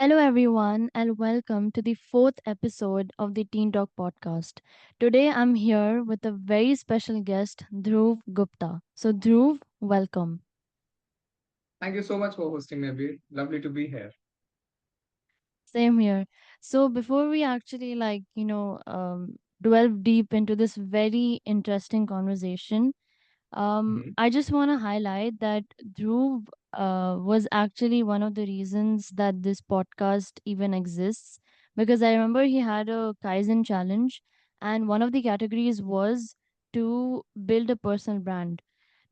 Hello, everyone, and welcome to the fourth episode of the Teen Talk podcast. Today, I'm here with a very special guest, Dhruv Gupta. So, Dhruv, welcome. Thank you so much for hosting me, Abir. Lovely to be here. Same here. So, before we actually, delve deep into this very interesting conversation, Mhm. I just want to highlight that Dhruv was actually one of the reasons that this podcast even exists because I remember he had a Kaizen challenge, and one of the categories was to build a personal brand.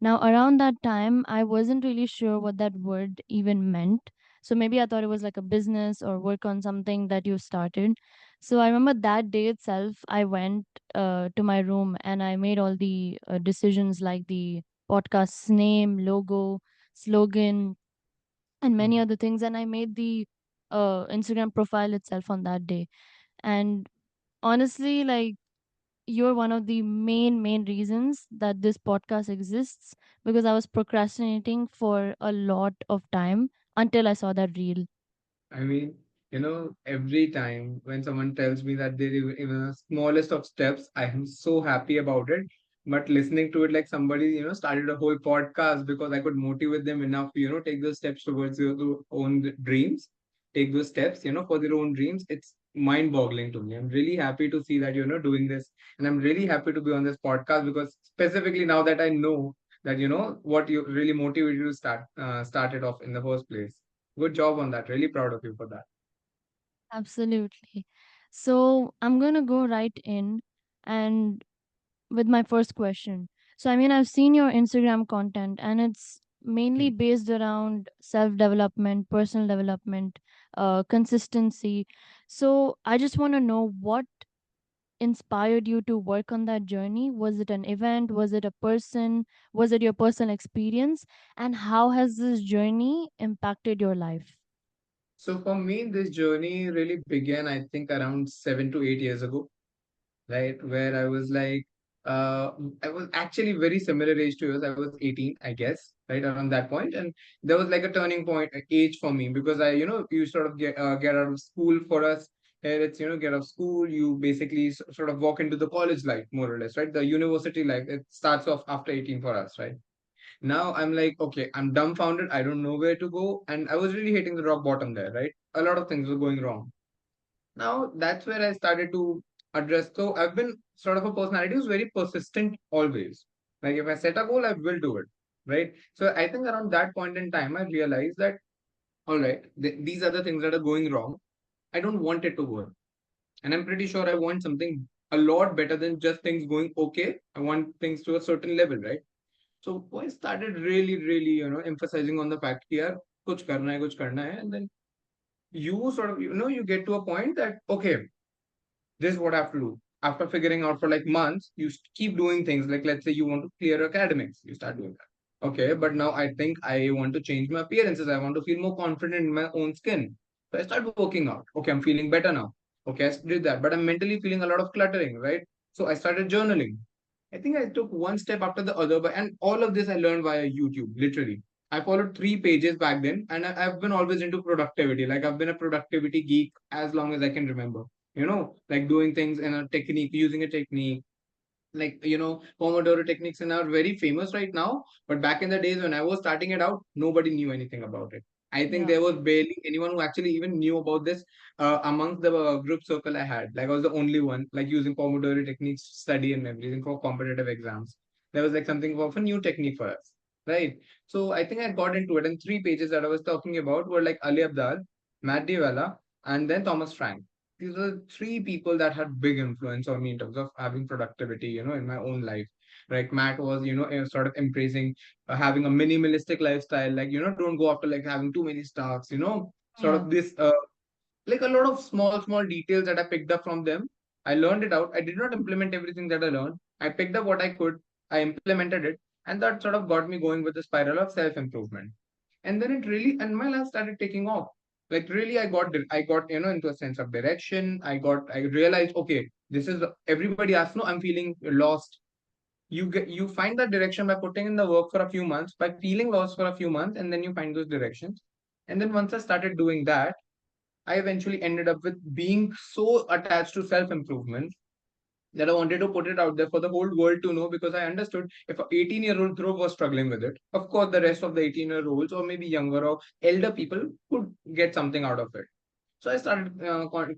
Now, around that time, I wasn't really sure what that word even meant. So maybe I thought it was like a business or work on something that you started. So I remember that day itself, I went to my room and I made all the decisions like the podcast's name, logo, slogan, and many Mhm. other things. And I made the Instagram profile itself on that day. And honestly, like, you're one of the main reasons that this podcast exists because I was procrastinating for a lot of time until I saw that reel. I mean, every time when someone tells me that they're even the smallest of steps, I am so happy about it. But listening to it like somebody, started a whole podcast because I could motivate them enough, take those steps towards your own dreams, take those steps, for their own dreams. It's mind-boggling to me. I'm really happy to see that, doing this. And I'm really happy to be on this podcast because specifically now that I know that, what you really motivated you to start it off in the first place. Good job on that. Really proud of you for that. Absolutely. So I'm gonna go right in and with my first question. So I mean I've seen your Instagram content and it's mainly Hmm. based around self development, personal development, consistency. So I just want to know what inspired you to work on that journey? Was it an event? Was it a person? Was it your personal experience? And how has this journey impacted your life? So for me, this journey really began, I think, around 7 to 8 years ago, right? Where I was like, uh, I was actually very similar age to yours. I was 18, I guess, right around that point, and there was like a turning point age for me because you sort of get out of school for us. Here it's get out of school, you basically sort of walk into the college life more or less, right? The university life it starts off after 18 for us, right? Now I'm like, okay, I'm dumbfounded. I don't know where to go. And I was really hitting the rock bottom there, right? A lot of things were going wrong. Now that's where I started to address. So I've been sort of a personality who's very persistent always. Like if I set a goal, I will do it, right? So I think around that point in time, I realized that, all right, these are the things that are going wrong. I don't want it to work. And I'm pretty sure I want something a lot better than just things going okay. I want things to a certain level, right? So I started really, emphasizing on the fact here, kuch karna hai, and then you sort of, you get to a point that okay, this is what I have to do. After figuring out for like months, you keep doing things like let's say you want to clear academics, you start doing that. Okay, but now I think I want to change my appearances. I want to feel more confident in my own skin. So I start working out. Okay, I'm feeling better now. Okay, I did that, but I'm mentally feeling a lot of cluttering, right? So I started journaling. I think I took one step after the other, but and all of this I learned via YouTube, literally. I followed 3 pages back then, and I've been always into productivity. Like I've been a productivity geek as long as I can remember. Like doing things in a technique, using a technique, like Pomodoro techniques are now very famous right now. But back in the days when I was starting it out, nobody knew anything about it. I think Yeah. there was barely anyone who actually even knew about this amongst the group circle I had. Like I was the only one like using Pomodoro techniques to study and everything for competitive exams. There was like something of a new technique for us, right? So I think I got into it, and 3 pages that I was talking about were like Ali Abdal, Matt Diawala, and then Thomas Frank. These were 3 people that had big influence on me in terms of having productivity, in my own life. Like Matt was, sort of embracing having a minimalistic lifestyle, like, don't go after like having too many stocks, sort Yeah. of this, like a lot of small details that I picked up from them. I learned it out. I did not implement everything that I learned. I picked up what I could, I implemented it, and that sort of got me going with the spiral of self improvement. And then it really, and my life started taking off. Like really, I got into a sense of direction. I realized, okay, this is everybody asks, no, I'm feeling lost. You find that direction by putting in the work for a few months, by feeling lost for a few months, and then you find those directions. And then once I started doing that, I eventually ended up with being so attached to self improvement that I wanted to put it out there for the whole world to know, because I understood if a 18-year-old Dhruv was struggling with it, of course the rest of the 18-year-olds or maybe younger or elder people could get something out of it. So I started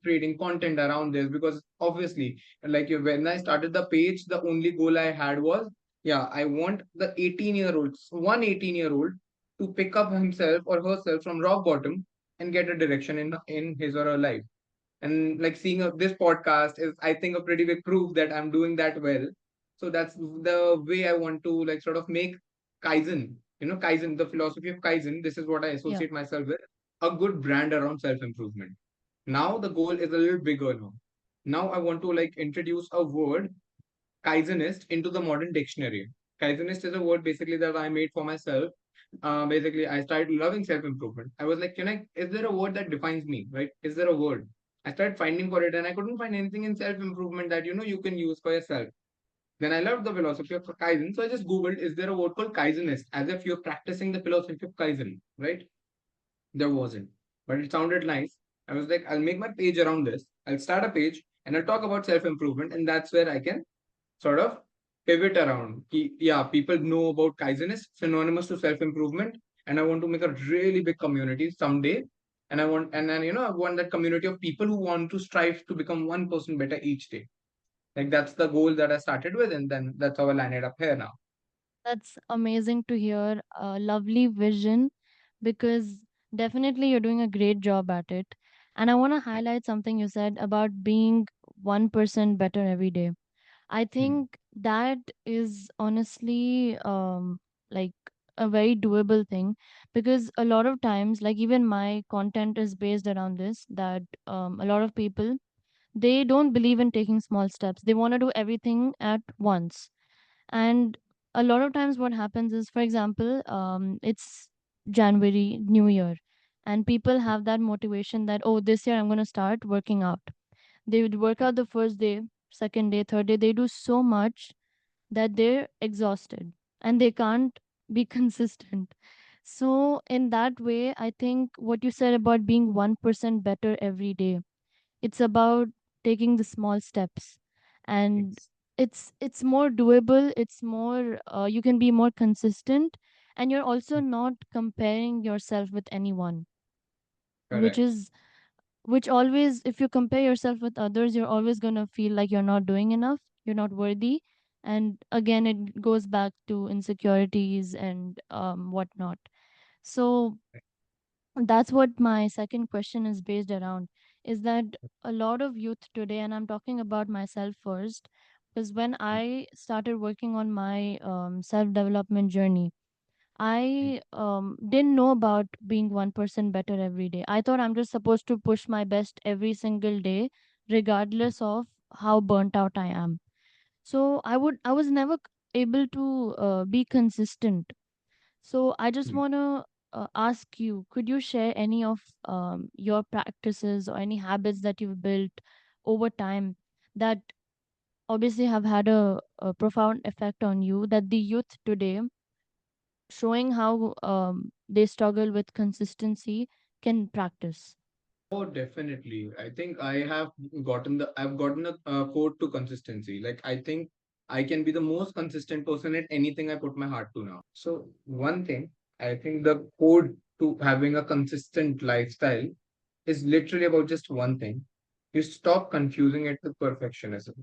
creating content around this, because obviously, when I started the page, the only goal I had was, yeah, I want the 18-year-olds, one 18-year-old to pick up himself or herself from rock bottom and get a direction in his or her life. And like seeing this podcast is, I think, a pretty big proof that I'm doing that well. So that's the way I want to like sort of make Kaizen, Kaizen, the philosophy of Kaizen. This is what I Yeah. associate myself with, a good brand around self improvement. Now the goal is a little bigger now. Now I want to like introduce a word, Kaizenist, into the modern dictionary. Kaizenist is a word basically that I made for myself. Basically, I started loving self improvement. I was like, is there a word that defines me, right? Is there a word? I started finding for it and I couldn't find anything in self improvement that, you can use for yourself. Then I loved the philosophy of Kaizen. So I just Googled, is there a word called Kaizenist? As if you're practicing the philosophy of Kaizen, right? There wasn't. But it sounded nice. I was like, I'll make my page around this. I'll start a page and I'll talk about self improvement. And that's where I can sort of pivot around. Yeah, people know about Kaizen is synonymous to self improvement, and I want to make a really big community someday. And then I want that community of people who want to strive to become 1% better each day. Like that's the goal that I started with, and then that's how I landed up here now. That's amazing to hear. A lovely vision, because definitely you're doing a great job at it. And I want to highlight something you said about being 1% better every day. I Hmm. think that is honestly like a very doable thing, because a lot of times, like even my content is based around this, that a lot of people, they don't believe in taking small steps. They want to do everything at once. And a lot of times what happens is, for example, it's January, New Year, and people have that motivation that, oh, this year I'm going to start working out. They would work out the first day, second day, third day. They do so much that they're exhausted and they can't be consistent. So, in that way, I think what you said about being 1% better every day, it's about taking the small steps. And Yes. it's more doable, it's more you can be more consistent, and you're also not comparing yourself with anyone, which Correct. is which always, if you compare yourself with others, you're always going to feel like you're not doing enough, you're not worthy. And again, it goes back to insecurities and whatnot. So that's what my second question is based around, is that a lot of youth today, and I'm talking about myself first, because when I started working on my self development journey, I didn't know about being 1% better every day. I thought I'm just supposed to push my best every single day, regardless of how burnt out I am. So I was never able to be consistent. So I just want to ask you, could you share any of your practices or any habits that you've built over time that obviously have had a profound effect on you, that the youth today, showing how they struggle with consistency, can practice? Oh, definitely. I think I've gotten a code to consistency. Like I think I can be the most consistent person at anything I put my heart to now. So one thing, I think the code to having a consistent lifestyle is literally about just one thing. You stop confusing it with perfectionism.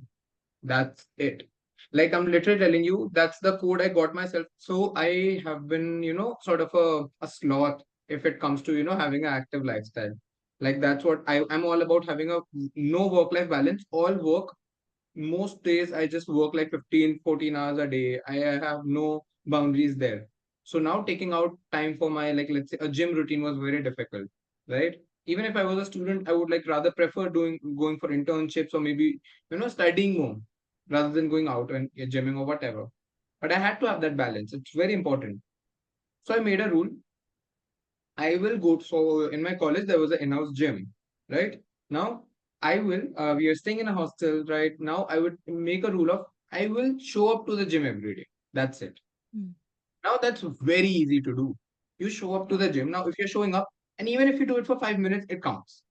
That's it. Like I'm literally telling you, that's the code I got myself. So I have been, sort of a sloth if it comes to, having an active lifestyle. Like that's what I'm all about, having a no work-life balance, all work. Most days I just work like 15, 14 hours a day. I have no boundaries there. So now taking out time for my, like, let's say a gym routine was very difficult, right? Even if I was a student, I would like rather prefer going for internships or maybe, studying more rather than going out and gymming or whatever. But I had to have that balance. It's very important. So I made a rule. I will go. So in my college, there was an in-house gym, right? Now we are staying in a hostel, right? Now I would make a rule of I will show up to the gym every day. That's it. Mm. Now that's very easy to do. You show up to Yeah. the gym. Now if you're showing up, and even if you do it for 5 minutes, it counts.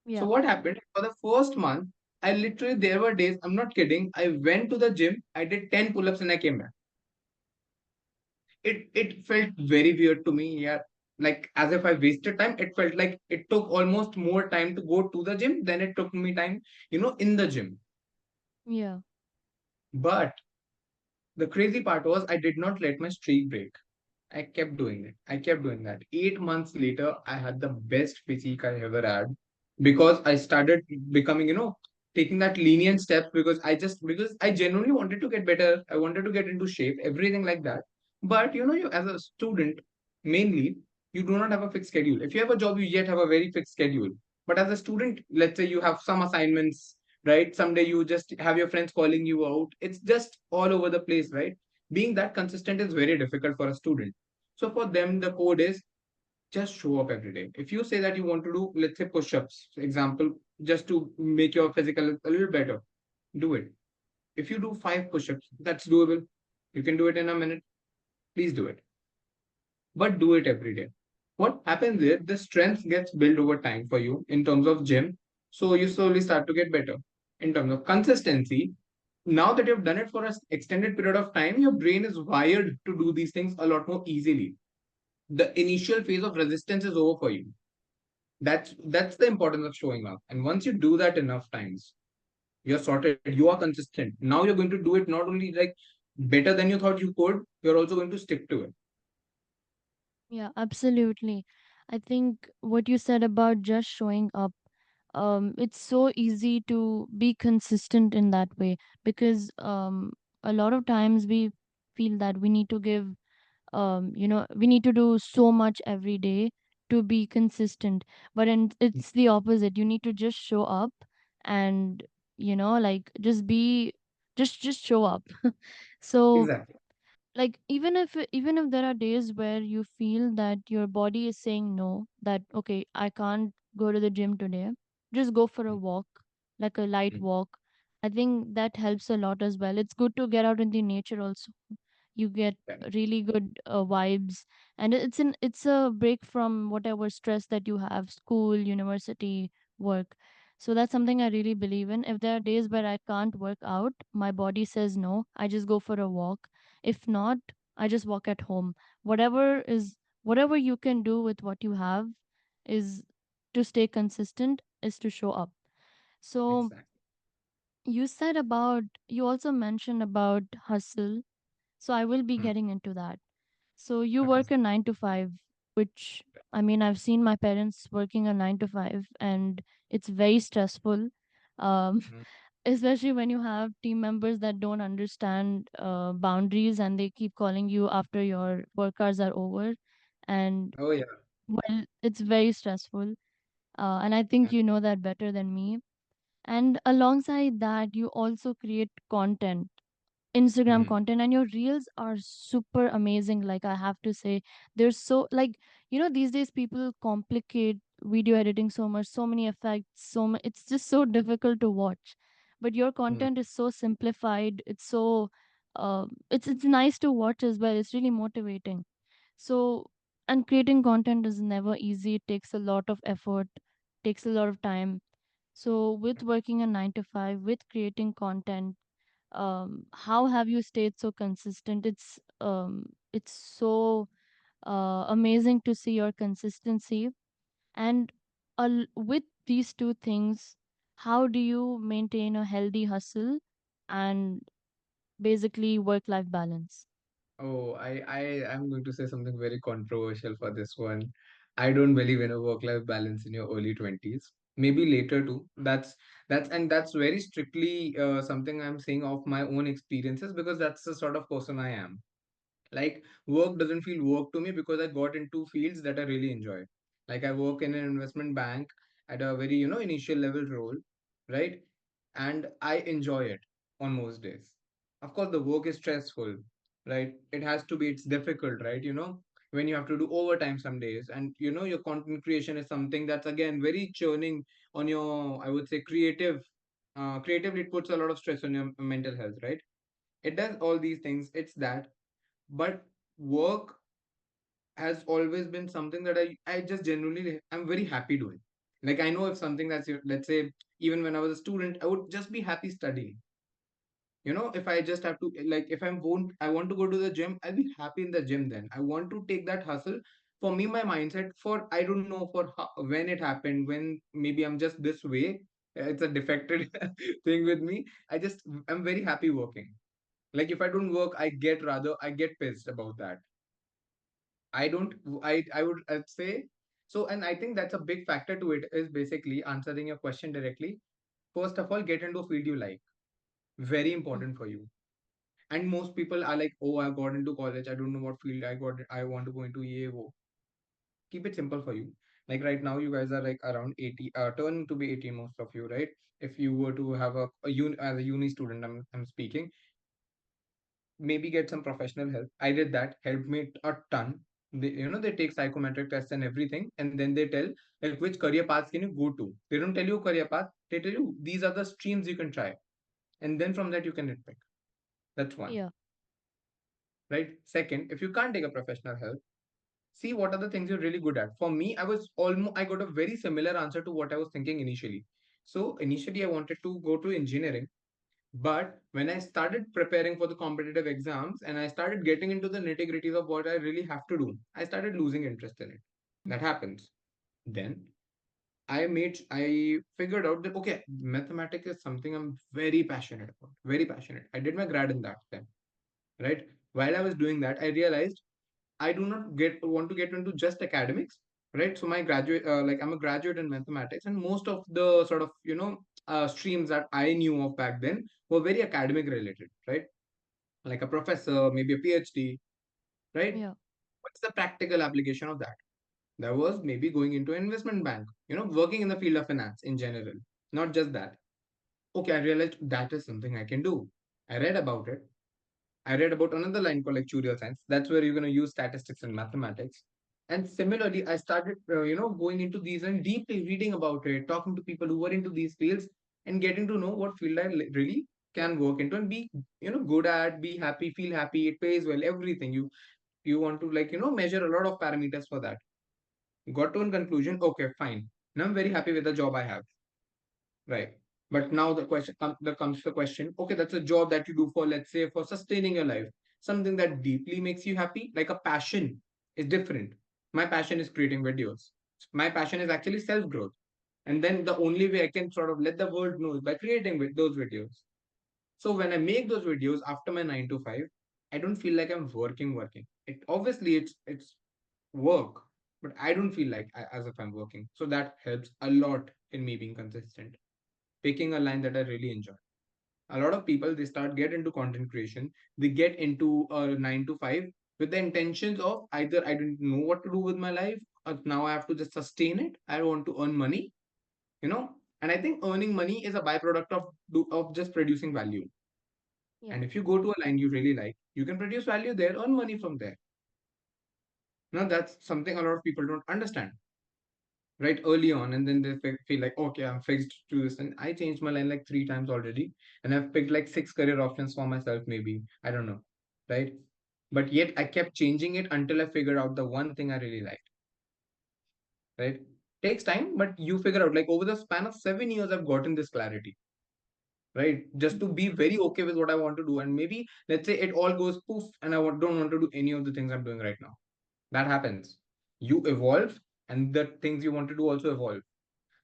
Yeah. So what happened for the first month? I literally, there were days, I'm not kidding. I went to the gym, I did 10 pull-ups and I came back. It felt very weird to me. Yeah. Like as if I wasted time. It felt like it took almost more time to go to the gym than it took me time, in the gym. Yeah. But the crazy part was I did not let my streak break. I kept doing it. I kept doing that. 8 months later, I had the best physique I ever had because I started becoming, taking that lenient steps because I genuinely wanted to get better. I wanted to get into shape, everything like that. But you as a student, mainly, you do not have a fixed schedule. If you have a job, you yet have a very fixed schedule. But as a student, let's say you have some assignments, right? Someday you just have your friends calling you out. It's just all over the place, right? Being that consistent is very difficult for a student. So for them, the code is just show up every day. If you say that you want to do, let's say, push-ups, for example, just to make your physical a little better, do it. If you do 5 push-ups, that's doable. You can do it in a minute. Please do it, but do it every day. What happens is the strength gets built over time for you in terms of gym. So you slowly start to get better in terms of consistency. Now that you've done it for an extended period of time, your brain is wired to do these things a lot more easily. The initial phase of resistance is over for you. That's the importance of showing up. And once you do that enough times, you're sorted. You are consistent. Now you're going to do it not only like better than you thought you could, you're also going to stick to it. Yeah, absolutely. I think what you said about just showing up, it's so easy to be consistent in that way because a lot of times we feel that we need to give, we need to do so much every day to be consistent. But it's the opposite. You need to just show up and, like just show up. So Exactly. like even if there are days where you feel that your body is saying no, that okay, I can't go to the gym today, just go for a walk, like a light Mm. walk. I think that helps a lot as well. It's good to get out in the nature also. You get Yeah. really good vibes, and it's a break from whatever stress that you have, school, university, work. So that's something I really believe in. If there are days where I can't work out, my body says no, I just go for a walk. If not, I just walk at home. Whatever you can do with what you have is to stay consistent, is to show up. So Exactly. you also mentioned about hustle. So I will be Mm. getting into that. So you Okay. work a 9 to 5, which, I mean, I've seen my parents working a 9 to 5, and it's very stressful. Um, Mm. especially when you have team members that don't understand boundaries and they keep calling you after your work hours are over. And Oh yeah. well, it's very stressful. And I Yeah. think you know that better than me. And alongside that, you also create content, Instagram Mm. content, and your reels are super amazing. Like, I have to say, they're so, like, these days people complicate video editing so much, so many effects, it's just so difficult to watch. But your Mm. content is so simplified. It's so it's nice to watch as well. It's really motivating. So, and creating content is never easy. It takes a lot of effort, takes a lot of time. So with working a 9 to 5, with creating content, how have you stayed so consistent? It's so amazing to see your consistency. And with these two things, how do you maintain a healthy hustle and basically work life balance? Oh, I am going to say something very controversial for this one. I don't believe in a work-life balance in your early 20s. Maybe later too. That's very strictly something I'm saying of my own experiences because that's the sort of person I am. Like work doesn't feel work to me because I got into fields that I really enjoy. Like I work in an investment bank at a very initial level role, right? And I enjoy it on most days. Of course the work is stressful, right? It's difficult, right? When you have to do overtime some days, and your content creation is something that's again very churning on your, I would say, creatively. It puts a lot of stress on your mental health, right? It does all these things. It's that. But work has always been something that I just genuinely I'm very happy doing. Like I know if something that's let's say even when I was a student, I would just be happy studying. If I just have to like if I want to go to the gym, I'll be happy in the gym. Then I want to take that hustle. For me, my mindset for I don't know for how, when it happened, when maybe I'm just this way. It's a defected thing with me. I'm very happy working. Like if I don't work, I get pissed about that. I don't I would I'd say so. And I think that's a big factor to it, is basically answering your question directly. First of all, get into a field you like. Very Mm. important for you. And most people are like, oh, I got into college, I don't know what field I want to go into EAO. Keep it simple for you. Like right now you guys are like around 80, turning to be 18, most of you, right? If you were to have as a uni student, I'm speaking, maybe get some professional help. I did that, helped me a ton. They take psychometric tests and everything, and then they tell like which career paths can you go to. They don't tell you career path, they tell you these are the streams you can try, and then from that you can pick. That's one. Yeah. Right. Second, if you can't take a professional help, see what are the things you're really good at. For me, I got a very similar answer to what I was thinking initially. So initially I wanted to go to engineering, but when I started preparing for the competitive exams and I started getting into the nitty gritties of what I really have to do, I started losing interest in it. Mm. That happens. Then I figured out that okay, mathematics is something I'm very passionate about. Very passionate. I did my grad in that then, right? While I was doing that, I realized I do not get want to get into just academics, right? So my graduate, like I'm a graduate in mathematics, and most of the sort of streams that I knew of back then were very academic related, right? Like a professor, maybe a PhD, right? Yeah. What's the practical application of that? That was maybe going into an investment bank, working in the field of finance in general, not just that. Okay, I realized that is something I can do. I read about it. I read about another line called actuarial science. That's where you're going to use statistics and mathematics. And similarly, I started, going into these and deeply reading about it, talking to people who were into these fields, and getting to know what field I really can work into and be, good at, be happy, feel happy. It pays well, everything. You want to like, measure a lot of parameters for that. Got to a conclusion. Okay, fine. Now I'm very happy with the job I have. Right. But now there comes the question, okay, that's a job that you do for, let's say, for sustaining your life. Something that deeply makes you happy, like a passion, is different. My passion is creating videos. My passion is actually self-growth. And then the only way I can sort of let the world know is by creating those videos. So when I make those videos after my 9 to 5, I don't feel like I'm working. It obviously it's work, but I don't feel like as if I'm working. So that helps a lot in me being consistent, picking a line that I really enjoy. A lot of people they start get into content creation, they get into 9 to 5 with the intentions of either I don't know what to do with my life, or now I have to just sustain it. I want to earn money, you know. And I think earning money is a byproduct of just producing value. Yeah. And if you go to a line you really like, you can produce value there, earn money from there. Now that's something a lot of people don't understand right early on, and then they feel like okay, I'm fixed to this. And I changed my line like 3 times already, and I've picked like 6 career options for myself, maybe, I don't know, right? But yet I kept changing it until I figured out the one thing I really liked, right? Takes time, but you figure out, like, over the span of 7 years I've gotten this clarity, right? Just to be very okay with what I want to do. And maybe let's say it all goes poof and don't want to do any of the things I'm doing right now. That happens. You evolve, and the things you want to do also evolve.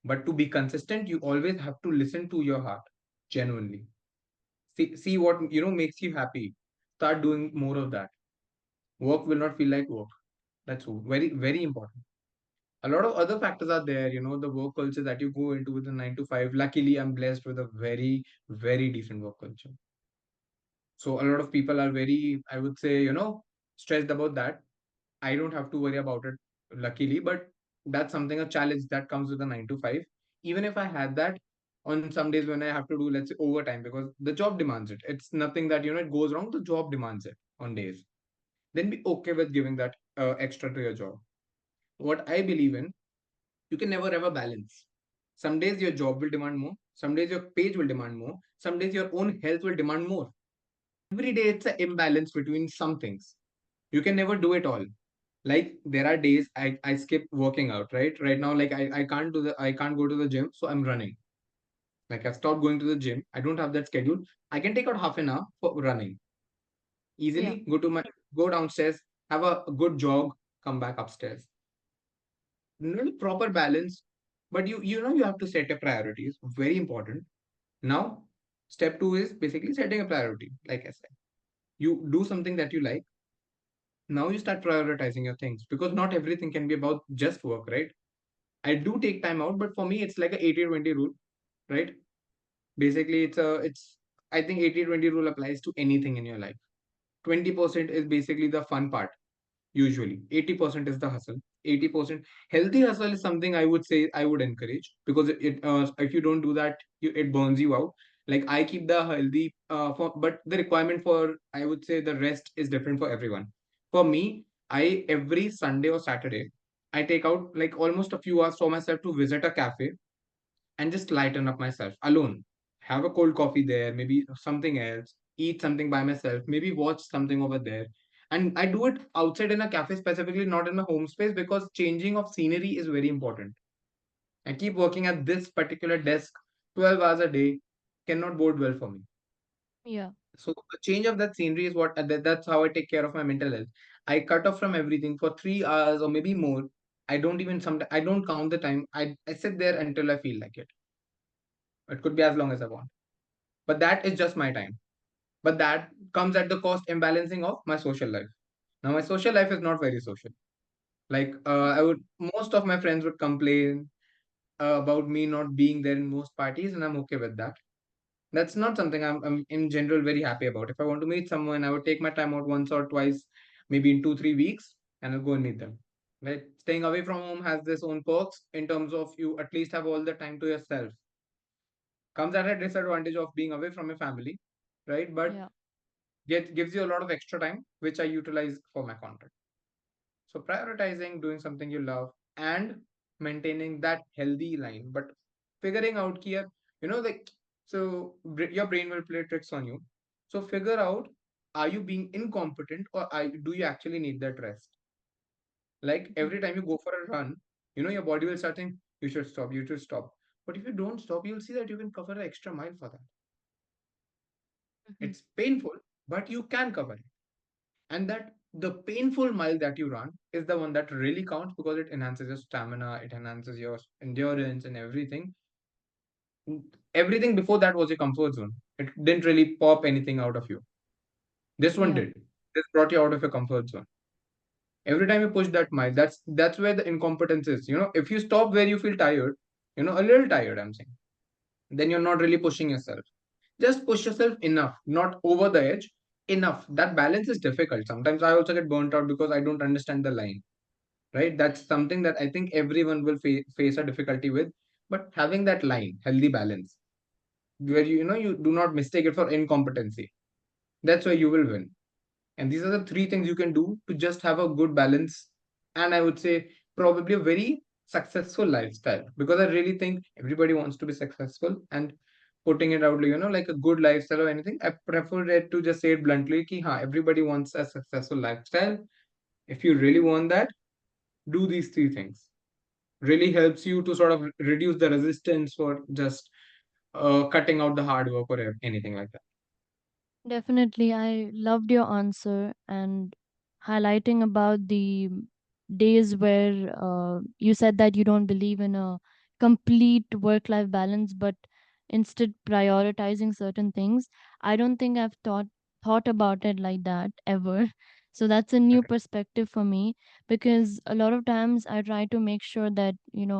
But to be consistent, you always have to listen to your heart genuinely. See what makes you happy. Start doing more of that. Work will not feel like work. That's very, very important. A lot of other factors are there, the work culture that you go into with the 9 to 5. Luckily, I'm blessed with a very, very decent work culture. So a lot of people are very, I would say, stressed about that. I don't have to worry about it, luckily, but that's something, a challenge that comes with a 9 to 5. Even if I had that, on some days when I have to do, let's say, overtime because the job demands it, it's nothing that, it goes wrong, the job demands it on days, then be okay with giving that extra to your job. What I believe in, you can never ever balance. Some days your job will demand more, some days your page will demand more, some days your own health will demand more. Every day it's an imbalance between some things. You can never do it all. Like there are days I skip working out, right now, like I can't go to the gym, so I'm running. Like I've stopped going to the gym, I don't have that schedule. I can take out half an hour for running Yeah. easily, go downstairs, have a good jog, come back upstairs. Really proper balance. But you have to set your priorities, very important. Now step 2 is basically setting a priority. Like I said, you do something that you like. Now you start prioritizing your things, because not everything can be about just work, right? I do take time out, but for me it's like a 80-20 rule, right? Basically it's I think 80-20 rule applies to anything in your life. 20% is basically the fun part. Usually 80% is the hustle. 80% healthy hustle is something I would say I would encourage, because if you don't do that, it burns you out. Like I keep the healthy but the requirement for, I would say, the rest is different for everyone. For me, I every Sunday or Saturday, I take out like almost a few hours for myself to visit a cafe and just lighten up myself alone. Have a cold coffee there, maybe something else, eat something by myself, maybe watch something over there. And I do it outside in a cafe specifically, not in my home space, because changing of scenery is very important. I keep working at this particular desk 12 hours a day, cannot bode well for me. Yeah. So a change of that scenery is that's how I take care of my mental health. I cut off from everything for 3 hours or maybe more. I don't count the time. I sit there until I feel like it. It could be as long as I want. But that is just my time. But that comes at the cost imbalancing of my social life. Now my social life is not very social. Like I would most of my friends would complain about me not being there in most parties, and I'm okay with that. That's not something I'm in general very happy about. If I want to meet someone, I would take my time out once or twice, maybe in 2-3 weeks, and I'll go and meet them. Right? Staying away from home has its own perks in terms of you at least have all the time to yourself. Comes at a disadvantage of being away from your family, right? But Yeah. gives you a lot of extra time, which I utilize for my content. So prioritizing doing something you love and maintaining that healthy line, but figuring out here, like your brain will play tricks on you. So figure out, are you being incompetent, or do you actually need that rest? Like Mhm. every time you go for a run, your body will start saying you should stop. But if you don't stop, you'll see that you can cover an extra mile for that. Mhm. It's painful, but you can cover it. And that the painful mile that you run is the one that really counts, because it enhances your stamina, it enhances your endurance and everything. Everything before that was your comfort zone. It didn't really pop anything out of you. This one Yeah. did. This brought you out of your comfort zone. Every time you push that mile, that's where the incompetence is. If you stop where you feel tired, a little tired, I'm saying, then you're not really pushing yourself. Just push yourself enough, not over the edge, enough. That balance is difficult. Sometimes I also get burnt out because I don't understand the line, right? That's something that I think everyone will face a difficulty with. But having that line, healthy balance, where you do not mistake it for incompetency, that's where you will win. And these are the three things you can do to just have a good balance. And I would say probably a very successful lifestyle, because I really think everybody wants to be successful. And putting it out, like a good lifestyle or anything, I prefer it to just say it bluntly, ki, ha, everybody wants a successful lifestyle. If you really want that, do these three things. Really helps you to sort of reduce the resistance for just cutting out the hard work or anything like that. Definitely, I loved your answer and highlighting about the days where you said that you don't believe in a complete work life balance, but instead prioritizing certain things. I don't think I've thought about it like that ever. So that's a new Okay. perspective for me, because a lot of times I try to make sure that, in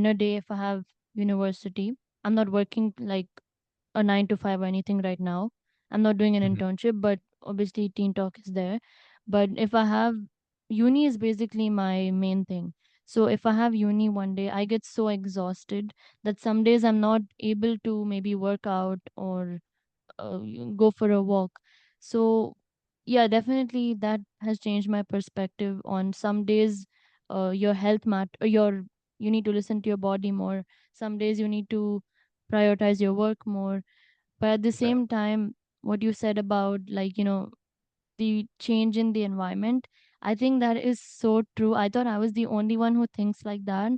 a day, if I have university, I'm not working like a 9 to 5 or anything right now. I'm not doing an Mhm. internship, but obviously Teen Talk is there. But if I have uni is basically my main thing. So if I have uni one day, I get so exhausted that some days I'm not able to maybe work out or go for a walk. So yeah, definitely that has changed my perspective on some days your health your you need to listen to your body more. Some days you need to prioritize your work more, but at the Exactly. same time, what you said about, like, the change in the environment, I think that is so true. I thought I was the only one who thinks like that,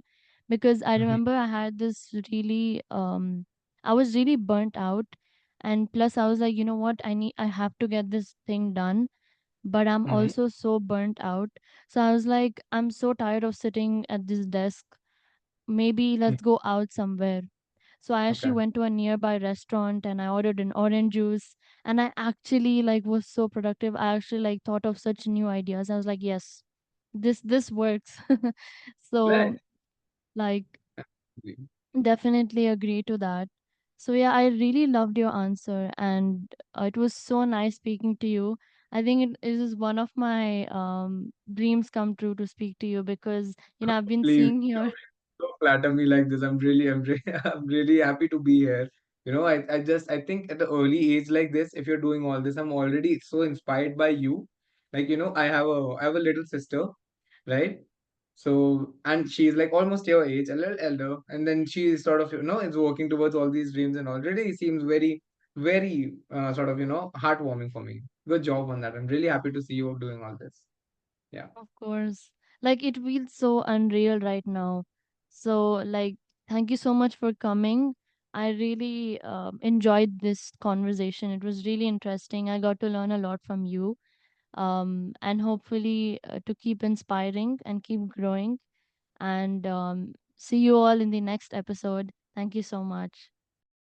because I Mhm. remember I had this really I was really burnt out, and plus I was like, you know what, I have to get this thing done, but I'm Mhm. also so burnt out. So I was like, I'm so tired of sitting at this desk. Maybe Mhm. let's go out somewhere. So I actually Okay. went to a nearby restaurant and I ordered an orange juice, and I actually like was so productive. I actually like thought of such new ideas. I was like, yes, this works. So Right. like definitely agree to that. So yeah, I really loved your answer, and it was so nice speaking to you. I think it is one of my dreams come true to speak to you, because I've been Please, seeing your don't flatter me like this. I'm really happy to be here. I think at the early age like this, if you're doing all this, I'm already so inspired by you. I have a little sister, right? So, and she's like almost your age, a little elder, and then she is sort of, is working towards all these dreams and already seems very, very sort of, heartwarming for me. Good job on that. I'm really happy to see you doing all this. Yeah. Of course. Like it feels so unreal right now. So like thank you so much for coming. I really enjoyed this conversation. It was really interesting. I got to learn a lot from you. And hopefully to keep inspiring and keep growing. And see you all in the next episode. Thank you so much.